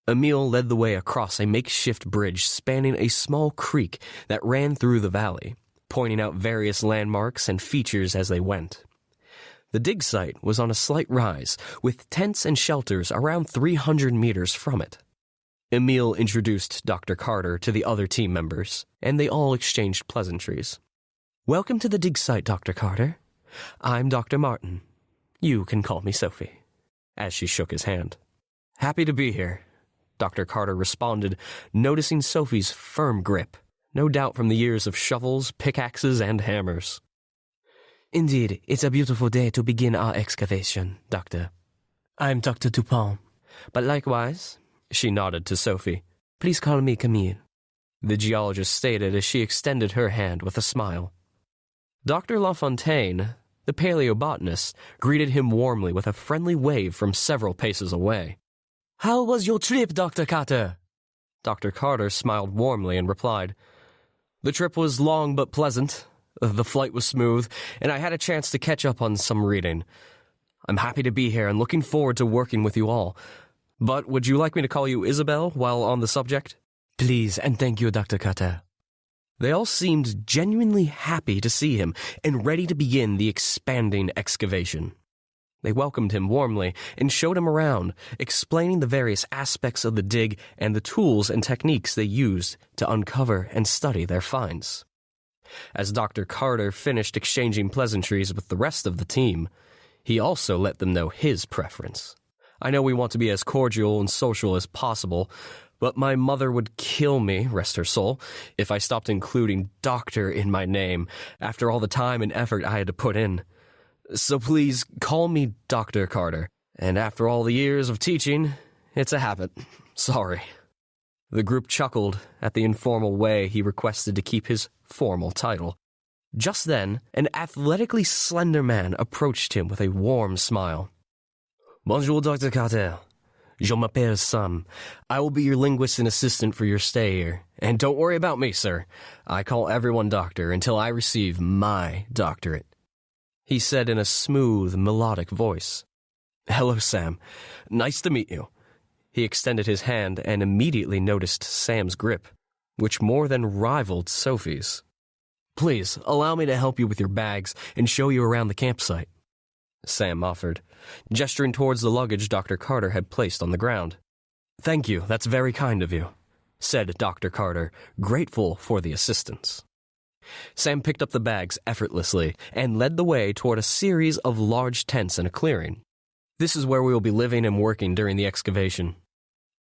Emil led the way across a makeshift bridge spanning a small creek that ran through the valley, pointing out various landmarks and features as they went. The dig site was on a slight rise, with tents and shelters around 300 meters from it. Emil introduced Dr. Carter to the other team members, and they all exchanged pleasantries. "Welcome to the dig site, Dr. Carter. I'm Dr. Martin. You can call me Sophie," as she shook his hand. "Happy to be here," Dr. Carter responded, noticing Sophie's firm grip, no doubt from the years of shovels, pickaxes, and hammers. "Indeed, it's a beautiful day to begin our excavation, Doctor. I'm Dr. Dupont, but likewise," she nodded to Sophie, "please call me Camille," the geologist stated as she extended her hand with a smile. Dr. LaFontaine, the paleobotanist, greeted him warmly with a friendly wave from several paces away. "How was your trip, Dr. Carter?" Dr. Carter smiled warmly and replied, "The trip was long but pleasant. The flight was smooth, and I had a chance to catch up on some reading. I'm happy to be here and looking forward to working with you all. But would you like me to call you Isabel while on the subject?" "Please, and thank you, Dr. Carter." They all seemed genuinely happy to see him and ready to begin the expanding excavation. They welcomed him warmly and showed him around, explaining the various aspects of the dig and the tools and techniques they used to uncover and study their finds. As Dr. Carter finished exchanging pleasantries with the rest of the team, he also let them know his preference. "I know we want to be as cordial and social as possible, but my mother would kill me, rest her soul, if I stopped including doctor in my name after all the time and effort I had to put in. So please call me Dr. Carter, and after all the years of teaching, it's a habit. Sorry." The group chuckled at the informal way he requested to keep his formal title. Just then, an athletically slender man approached him with a warm smile. "Bonjour, Dr. Carter. Je m'appelle Sam. I will be your linguist and assistant for your stay here. And don't worry about me, sir. I call everyone doctor until I receive my doctorate," he said in a smooth, melodic voice. "Hello, Sam. Nice to meet you." He extended his hand and immediately noticed Sam's grip, which more than rivaled Sophie's. "Please, allow me to help you with your bags and show you around the campsite," Sam offered, gesturing towards the luggage Dr. Carter had placed on the ground. "Thank you, that's very kind of you," said Dr. Carter, grateful for the assistance. Sam picked up the bags effortlessly and led the way toward a series of large tents in a clearing. "This is where we will be living and working during the excavation,"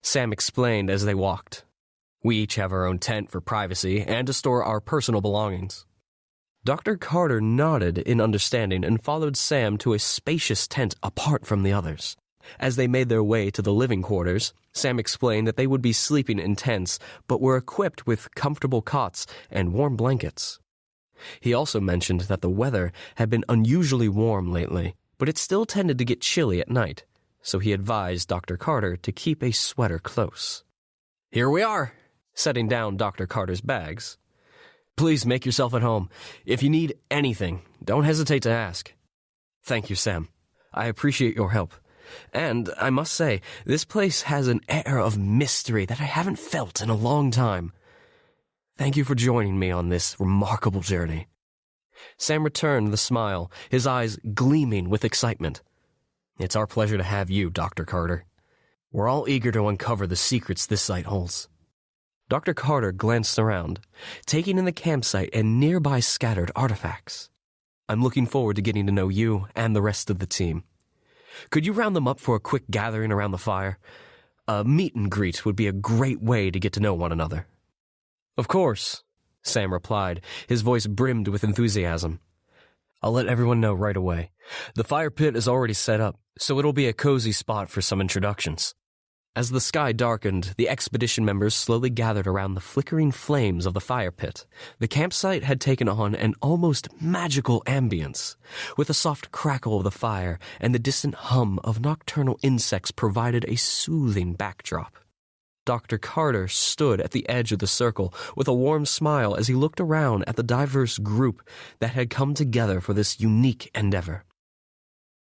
Sam explained as they walked. "We each have our own tent for privacy and to store our personal belongings." Dr. Carter nodded in understanding and followed Sam to a spacious tent apart from the others. As they made their way to the living quarters, Sam explained that they would be sleeping in tents but were equipped with comfortable cots and warm blankets. He also mentioned that the weather had been unusually warm lately, but it still tended to get chilly at night, so he advised Dr. Carter to keep a sweater close. "Here we are," setting down Dr. Carter's bags. "Please make yourself at home. If you need anything, don't hesitate to ask." "Thank you, Sam. I appreciate your help. And I must say, this place has an air of mystery that I haven't felt in a long time. Thank you for joining me on this remarkable journey." Sam returned the smile, his eyes gleaming with excitement. "It's our pleasure to have you, Dr. Carter. We're all eager to uncover the secrets this site holds." Dr. Carter glanced around, taking in the campsite and nearby scattered artifacts. "I'm looking forward to getting to know you and the rest of the team. Could you round them up for a quick gathering around the fire? A meet and greet would be a great way to get to know one another." "Of course," Sam replied, his voice brimmed with enthusiasm. "I'll let everyone know right away. The fire pit is already set up, so it'll be a cozy spot for some introductions." As the sky darkened, the expedition members slowly gathered around the flickering flames of the fire pit. The campsite had taken on an almost magical ambience, with a soft crackle of the fire and the distant hum of nocturnal insects provided a soothing backdrop. Dr. Carter stood at the edge of the circle with a warm smile as he looked around at the diverse group that had come together for this unique endeavor.